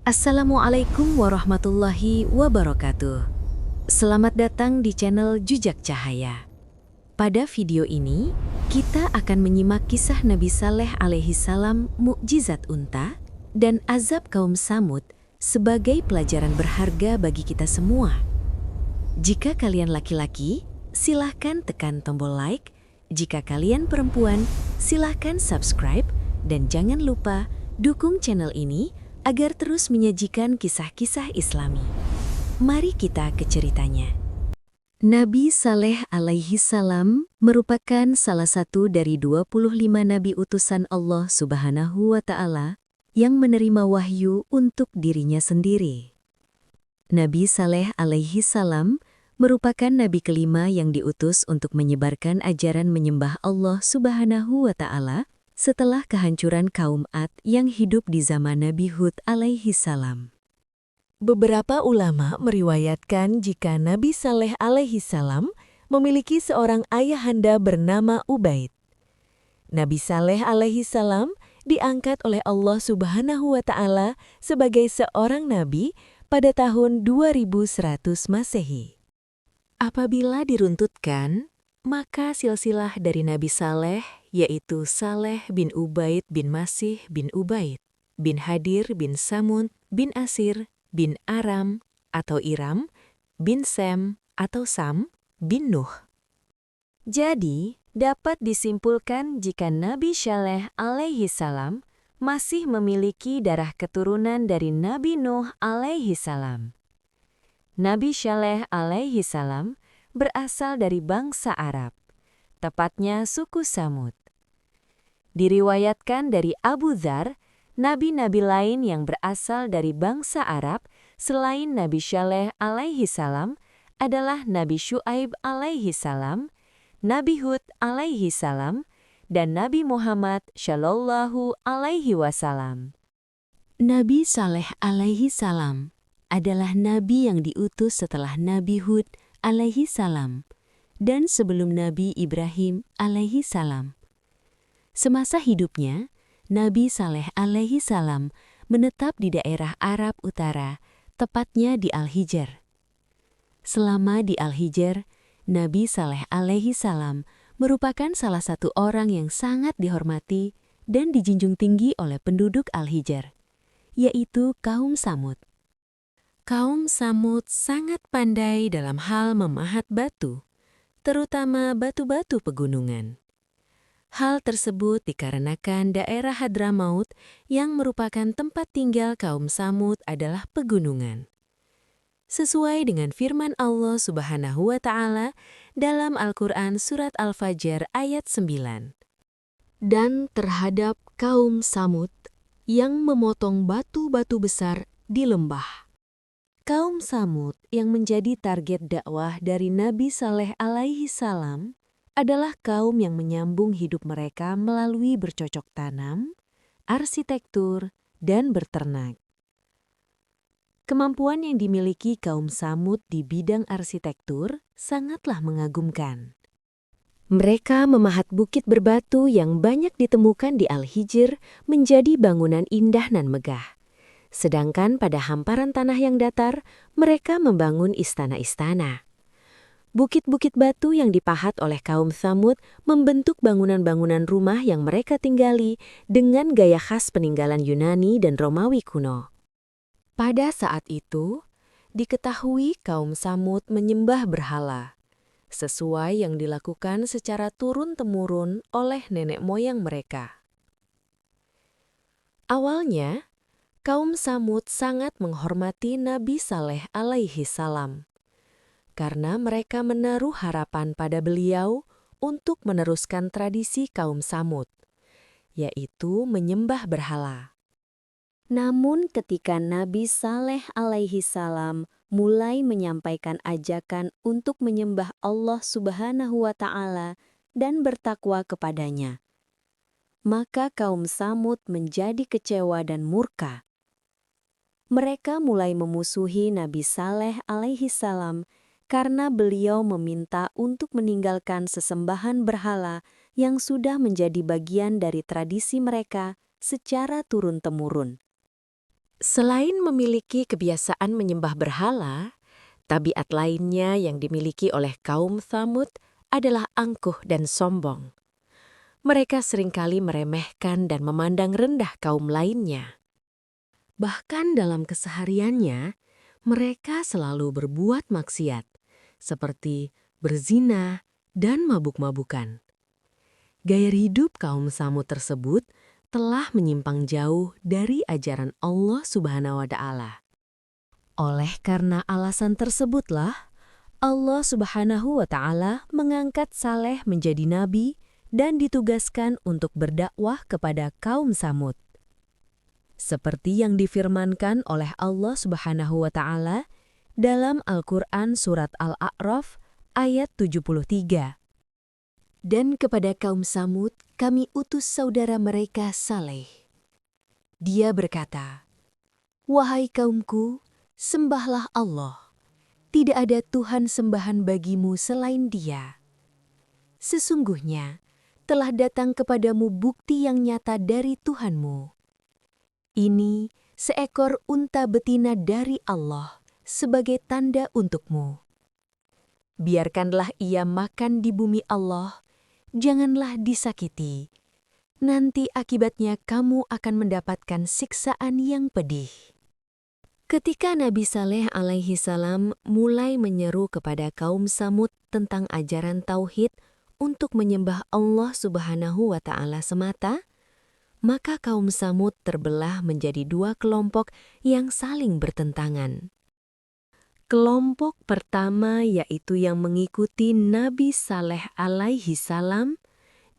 Assalamualaikum warahmatullahi wabarakatuh. Selamat datang di channel Jujak Cahaya. Pada video ini, kita akan menyimak kisah Nabi Saleh alaihi salam, mukjizat unta, dan azab kaum Samud sebagai pelajaran berharga bagi kita semua. Jika kalian laki-laki, silahkan tekan tombol like. Jika kalian perempuan, silahkan subscribe. Dan jangan lupa dukung channel ini agar terus menyajikan kisah-kisah Islami. Mari kita ke ceritanya. Nabi Saleh alaihi salam merupakan salah satu dari 25 nabi utusan Allah Subhanahu wa Ta'ala yang menerima wahyu untuk dirinya sendiri. Nabi Saleh alaihi salam merupakan nabi kelima yang diutus untuk menyebarkan ajaran menyembah Allah Subhanahu wa Ta'ala setelah kehancuran kaum Ad yang hidup di zaman Nabi Hud alaihi salam. Beberapa ulama meriwayatkan jika Nabi Saleh alaihi salam memiliki seorang ayahanda bernama Ubaid. Nabi Saleh alaihi salam diangkat oleh Allah Subhanahu wa Ta'ala sebagai seorang nabi pada tahun 2100 Masehi. Apabila diruntutkan, maka silsilah dari Nabi Saleh, yaitu Saleh bin Ubaid bin Masih bin Ubaid, bin Hadir bin Samud bin Asir bin Aram atau Iram, bin Sem atau Sam bin Nuh. Jadi, dapat disimpulkan jika Nabi Saleh alaihi salam masih memiliki darah keturunan dari Nabi Nuh alaihi salam. Nabi Saleh alaihi salam berasal dari bangsa Arab, tepatnya suku Samud. Diriwayatkan dari Abu Dzar, nabi-nabi lain yang berasal dari bangsa Arab selain Nabi Saleh alaihi salam adalah Nabi Syuaib alaihi salam, Nabi Hud alaihi salam, dan Nabi Muhammad shallallahu alaihi wasallam. Nabi Saleh alaihi salam adalah nabi yang diutus setelah Nabi Hud alaihi salam dan sebelum Nabi Ibrahim alaihi salam. Semasa hidupnya, Nabi Saleh alaihi salam menetap di daerah Arab Utara, tepatnya di Al-Hijr. Selama di Al-Hijr, Nabi Saleh alaihi salam merupakan salah satu orang yang sangat dihormati dan dijunjung tinggi oleh penduduk Al-Hijr, yaitu kaum Samud. Kaum Samud sangat pandai dalam hal memahat batu, terutama batu-batu pegunungan. Hal tersebut dikarenakan daerah Hadramaut yang merupakan tempat tinggal kaum Samud adalah pegunungan. Sesuai dengan firman Allah Subhanahu wa Ta'ala dalam Al-Quran Surat Al-Fajr ayat 9. Dan terhadap kaum Samud yang memotong batu-batu besar di lembah. Kaum Samud yang menjadi target dakwah dari Nabi Saleh alaihi salam adalah kaum yang menyambung hidup mereka melalui bercocok tanam, arsitektur, dan berternak. Kemampuan yang dimiliki kaum Samud di bidang arsitektur sangatlah mengagumkan. Mereka memahat bukit berbatu yang banyak ditemukan di Al-Hijr menjadi bangunan indah nan megah. Sedangkan pada hamparan tanah yang datar, mereka membangun istana-istana. Bukit-bukit batu yang dipahat oleh kaum Samud membentuk bangunan-bangunan rumah yang mereka tinggali dengan gaya khas peninggalan Yunani dan Romawi kuno. Pada saat itu, diketahui kaum Samud menyembah berhala, sesuai yang dilakukan secara turun-temurun oleh nenek moyang mereka. Awalnya, kaum Samud sangat menghormati Nabi Saleh alaihi salam, karena mereka menaruh harapan pada beliau untuk meneruskan tradisi kaum Samud, yaitu menyembah berhala. Namun ketika Nabi Saleh alaihi salam mulai menyampaikan ajakan untuk menyembah Allah Subhanahu wa Ta'ala dan bertakwa kepadanya, maka kaum Samud menjadi kecewa dan murka. Mereka mulai memusuhi Nabi Saleh alaihi salam karena beliau meminta untuk meninggalkan sesembahan berhala yang sudah menjadi bagian dari tradisi mereka secara turun-temurun. Selain memiliki kebiasaan menyembah berhala, tabiat lainnya yang dimiliki oleh kaum Tsamud adalah angkuh dan sombong. Mereka seringkali meremehkan dan memandang rendah kaum lainnya. Bahkan dalam kesehariannya, mereka selalu berbuat maksiat, seperti berzina dan mabuk-mabukan. Gaya hidup kaum Tsamud tersebut telah menyimpang jauh dari ajaran Allah Subhanahu wa Ta'ala. Oleh karena alasan tersebutlah, Allah Subhanahu wa Ta'ala mengangkat Saleh menjadi nabi dan ditugaskan untuk berdakwah kepada kaum Tsamud. Seperti yang difirmankan oleh Allah Subhanahu wa Ta'ala dalam Al-Quran Surat Al-A'raf ayat 73. Dan kepada kaum Tsamud kami utus saudara mereka Saleh. Dia berkata, "Wahai kaumku, sembahlah Allah. Tidak ada Tuhan sembahan bagimu selain Dia. Sesungguhnya telah datang kepadamu bukti yang nyata dari Tuhanmu. Ini seekor unta betina dari Allah sebagai tanda untukmu. Biarkanlah ia makan di bumi Allah, janganlah disakiti. Nanti akibatnya kamu akan mendapatkan siksaan yang pedih." Ketika Nabi Saleh alaihi salam mulai menyeru kepada kaum Tsamud tentang ajaran tauhid untuk menyembah Allah Subhanahu wa Ta'ala semata, maka kaum Tsamud terbelah menjadi dua kelompok yang saling bertentangan. Kelompok pertama yaitu yang mengikuti Nabi Saleh alaihi salam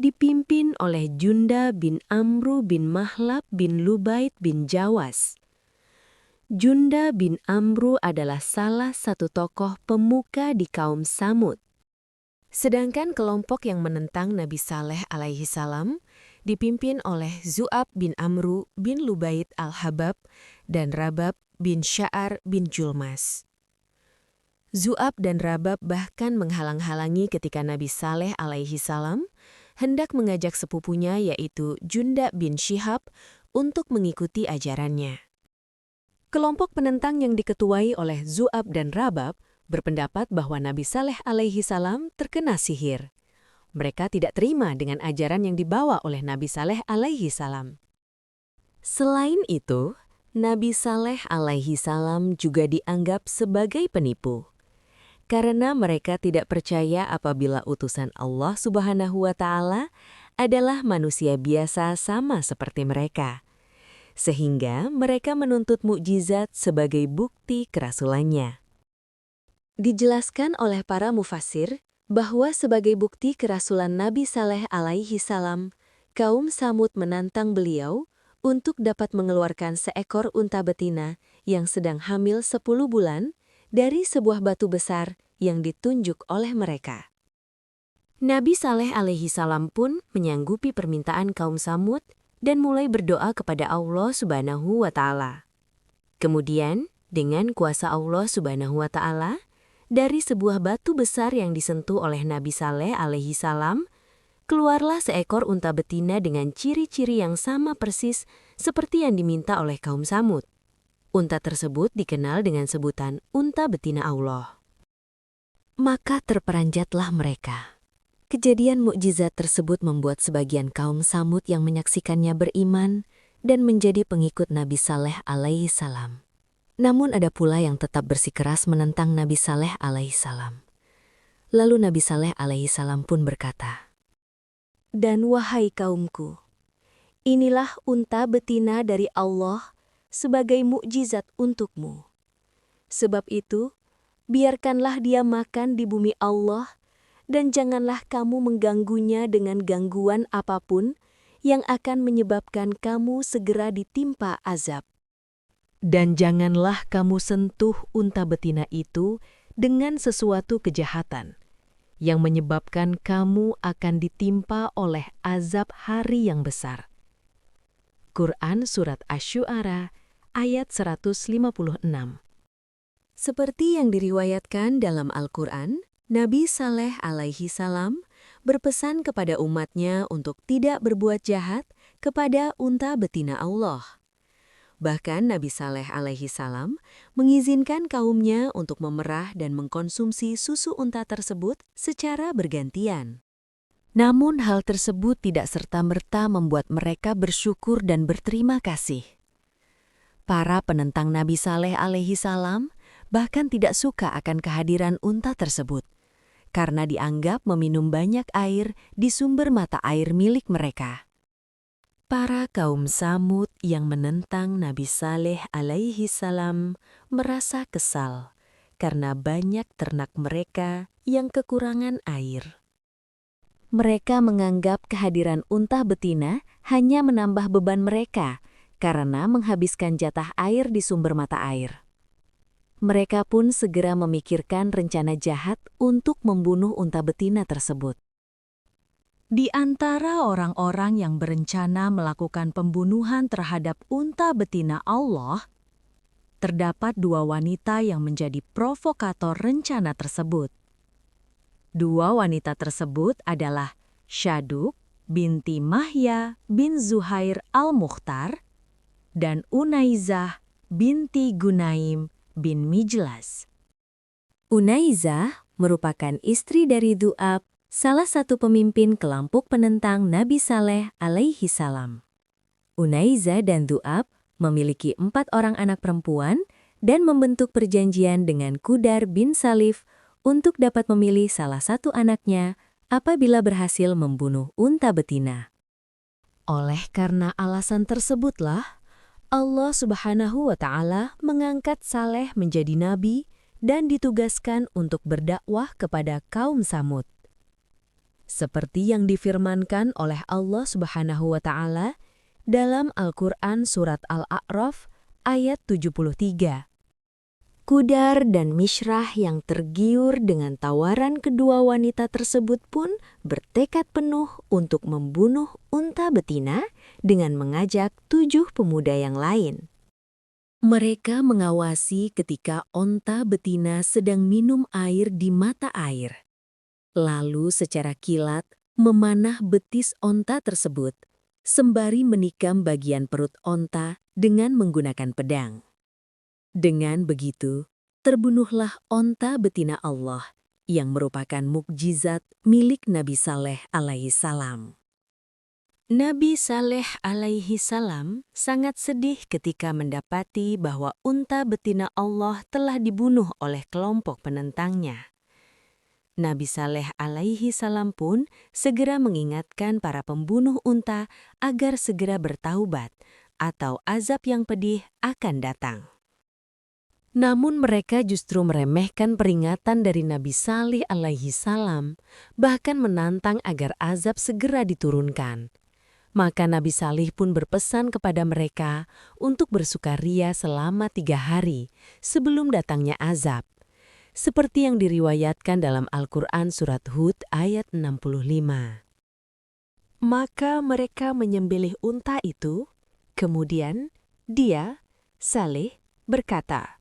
dipimpin oleh Junda bin Amru bin Mahlab bin Lubaid bin Jawas. Junda bin Amru adalah salah satu tokoh pemuka di kaum Tsamud. Sedangkan kelompok yang menentang Nabi Saleh alaihi salam dipimpin oleh Zu'ab bin Amru bin Lubaid al-Habab dan Rabab bin Sya'ar bin Julmas. Zu'ab dan Rabab bahkan menghalang-halangi ketika Nabi Saleh alaihi salam hendak mengajak sepupunya yaitu Junda bin Syihab untuk mengikuti ajarannya. Kelompok penentang yang diketuai oleh Zu'ab dan Rabab berpendapat bahwa Nabi Saleh alaihi salam terkena sihir. Mereka tidak terima dengan ajaran yang dibawa oleh Nabi Saleh alaihi salam. Selain itu, Nabi Saleh alaihi salam juga dianggap sebagai penipu. Karena mereka tidak percaya apabila utusan Allah Subhanahu wa Ta'ala adalah manusia biasa sama seperti mereka. Sehingga mereka menuntut mukjizat sebagai bukti kerasulannya. Dijelaskan oleh para mufassir bahwa sebagai bukti kerasulan Nabi Saleh alaihi salam, kaum Tsamud menantang beliau untuk dapat mengeluarkan seekor unta betina yang sedang hamil 10 bulan dari sebuah batu besar yang ditunjuk oleh mereka. Nabi Saleh alaihi salam pun menyanggupi permintaan kaum Tsamud dan mulai berdoa kepada Allah Subhanahu wa Ta'ala. Kemudian, dengan kuasa Allah Subhanahu wa Ta'ala, dari sebuah batu besar yang disentuh oleh Nabi Saleh alaihi salam, keluarlah seekor unta betina dengan ciri-ciri yang sama persis seperti yang diminta oleh kaum Tsamud. Unta tersebut dikenal dengan sebutan unta betina Allah. Maka terperanjatlah mereka. Kejadian mukjizat tersebut membuat sebagian kaum Tsamud yang menyaksikannya beriman dan menjadi pengikut Nabi Saleh alaihi salam. Namun ada pula yang tetap bersikeras menentang Nabi Saleh alaihi salam. Lalu Nabi Saleh alaihi salam pun berkata, "Dan wahai kaumku, inilah unta betina dari Allah sebagai mukjizat untukmu. Sebab itu, biarkanlah dia makan di bumi Allah dan janganlah kamu mengganggunya dengan gangguan apapun yang akan menyebabkan kamu segera ditimpa azab. Dan janganlah kamu sentuh unta betina itu dengan sesuatu kejahatan yang menyebabkan kamu akan ditimpa oleh azab hari yang besar." Quran Surat Asy-Syu'ara ayat 156. Seperti yang diriwayatkan dalam Al-Quran, Nabi Saleh alaihi salam berpesan kepada umatnya untuk tidak berbuat jahat kepada unta betina Allah. Bahkan Nabi Saleh alaihi salam mengizinkan kaumnya untuk memerah dan mengkonsumsi susu unta tersebut secara bergantian. Namun hal tersebut tidak serta-merta membuat mereka bersyukur dan berterima kasih. Para penentang Nabi Saleh alaihi salam bahkan tidak suka akan kehadiran unta tersebut, karena dianggap meminum banyak air di sumber mata air milik mereka. Para kaum Tsamud yang menentang Nabi Saleh alaihi salam merasa kesal karena banyak ternak mereka yang kekurangan air. Mereka menganggap kehadiran unta betina hanya menambah beban mereka karena menghabiskan jatah air di sumber mata air. Mereka pun segera memikirkan rencana jahat untuk membunuh unta betina tersebut. Di antara orang-orang yang berencana melakukan pembunuhan terhadap unta betina Allah, terdapat 2 wanita yang menjadi provokator rencana tersebut. 2 wanita tersebut adalah Syaduk binti Mahya bin Zuhair al-Mukhtar dan Unaizah binti Gunaim bin Mijlas. Unaizah merupakan istri dari Du'ab, salah satu pemimpin kelompok penentang Nabi Saleh alaihi salam. Unaizah dan Du'ab memiliki 4 orang anak perempuan dan membentuk perjanjian dengan Qudar bin Salif untuk dapat memilih salah satu anaknya apabila berhasil membunuh unta betina. Oleh karena alasan tersebutlah, Allah Subhanahu wa Ta'ala mengangkat Saleh menjadi nabi dan ditugaskan untuk berdakwah kepada kaum Tsamud. Seperti yang difirmankan oleh Allah Subhanahu wa Ta'ala dalam Al-Quran Surat Al-A'raf ayat 73. Qudar dan Mishrah yang tergiur dengan tawaran kedua wanita tersebut pun bertekad penuh untuk membunuh unta betina dengan mengajak 7 pemuda yang lain. Mereka mengawasi ketika unta betina sedang minum air di mata air. Lalu secara kilat memanah betis unta tersebut, sembari menikam bagian perut unta dengan menggunakan pedang. Dengan begitu, terbunuhlah unta betina Allah yang merupakan mukjizat milik Nabi Saleh alaihi salam. Nabi Saleh alaihi salam sangat sedih ketika mendapati bahwa unta betina Allah telah dibunuh oleh kelompok penentangnya. Nabi Saleh alaihi salam pun segera mengingatkan para pembunuh unta agar segera bertaubat atau azab yang pedih akan datang. Namun mereka justru meremehkan peringatan dari Nabi Saleh alaihi salam, bahkan menantang agar azab segera diturunkan. Maka Nabi Saleh pun berpesan kepada mereka untuk bersukaria selama 3 hari sebelum datangnya azab, seperti yang diriwayatkan dalam Al-Quran Surat Hud ayat 65. Maka mereka menyembelih unta itu, kemudian dia, Saleh, berkata,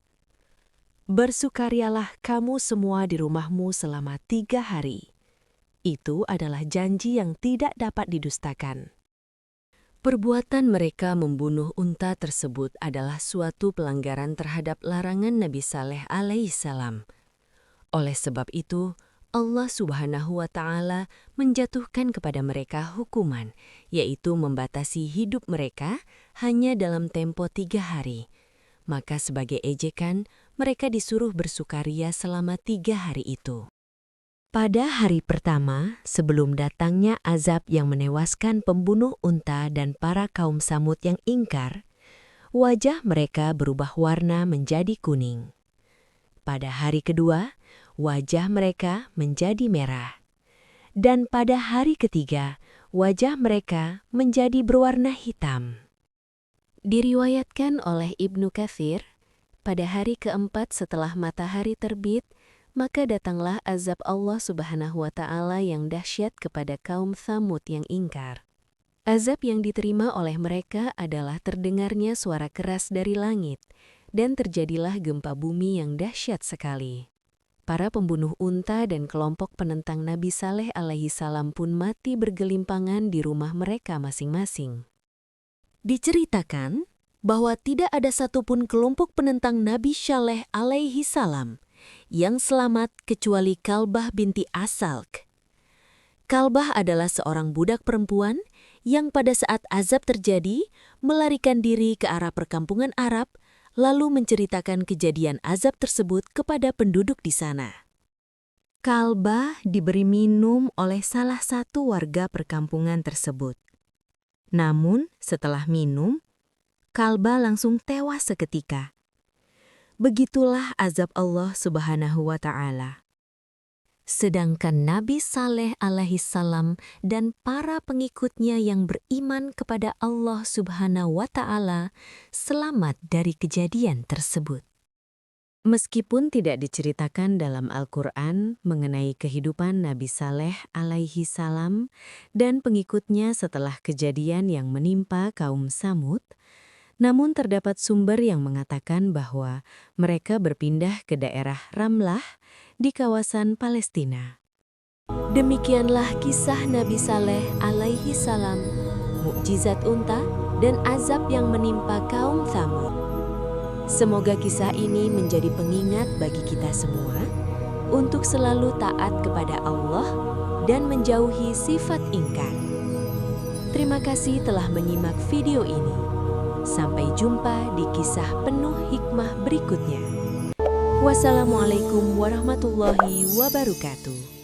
"Bersukarialah kamu semua di rumahmu selama 3 hari. Itu adalah janji yang tidak dapat didustakan." Perbuatan mereka membunuh unta tersebut adalah suatu pelanggaran terhadap larangan Nabi Saleh alaihi salam. Oleh sebab itu, Allah Subhanahu wa Ta'ala menjatuhkan kepada mereka hukuman, yaitu membatasi hidup mereka hanya dalam tempo 3 hari. Maka sebagai ejekan, mereka disuruh bersukaria selama 3 hari itu. Pada hari pertama, sebelum datangnya azab yang menewaskan pembunuh unta dan para kaum Tsamud yang ingkar, wajah mereka berubah warna menjadi kuning. Pada hari kedua, wajah mereka menjadi merah. Dan pada hari ketiga, wajah mereka menjadi berwarna hitam. Diriwayatkan oleh Ibnu Katsir, pada hari keempat setelah matahari terbit, maka datanglah azab Allah Subhanahu wa Ta'ala yang dahsyat kepada kaum Tsamud yang ingkar. Azab yang diterima oleh mereka adalah terdengarnya suara keras dari langit, dan terjadilah gempa bumi yang dahsyat sekali. Para pembunuh unta dan kelompok penentang Nabi Saleh alaihi salam pun mati bergelimpangan di rumah mereka masing-masing. Diceritakan, bahwa tidak ada satupun kelompok penentang Nabi Saleh alaihi salam yang selamat kecuali Kalbah binti Asalk. Kalbah adalah seorang budak perempuan yang pada saat azab terjadi melarikan diri ke arah perkampungan Arab lalu menceritakan kejadian azab tersebut kepada penduduk di sana. Kalbah diberi minum oleh salah satu warga perkampungan tersebut. Namun setelah minum, Kalbah langsung tewas seketika. Begitulah azab Allah Subhanahu wa Ta'ala. Sedangkan Nabi Saleh alaihi salam dan para pengikutnya yang beriman kepada Allah Subhanahu wa Ta'ala selamat dari kejadian tersebut. Meskipun tidak diceritakan dalam Al-Quran mengenai kehidupan Nabi Saleh alaihi salam dan pengikutnya setelah kejadian yang menimpa kaum Samud, namun terdapat sumber yang mengatakan bahwa mereka berpindah ke daerah Ramlah di kawasan Palestina. Demikianlah kisah Nabi Saleh alaihi salam, mukjizat unta dan azab yang menimpa kaum Tsamud. Semoga kisah ini menjadi pengingat bagi kita semua untuk selalu taat kepada Allah dan menjauhi sifat ingkar. Terima kasih telah menyimak video ini. Sampai jumpa di kisah penuh hikmah berikutnya. Wassalamualaikum warahmatullahi wabarakatuh.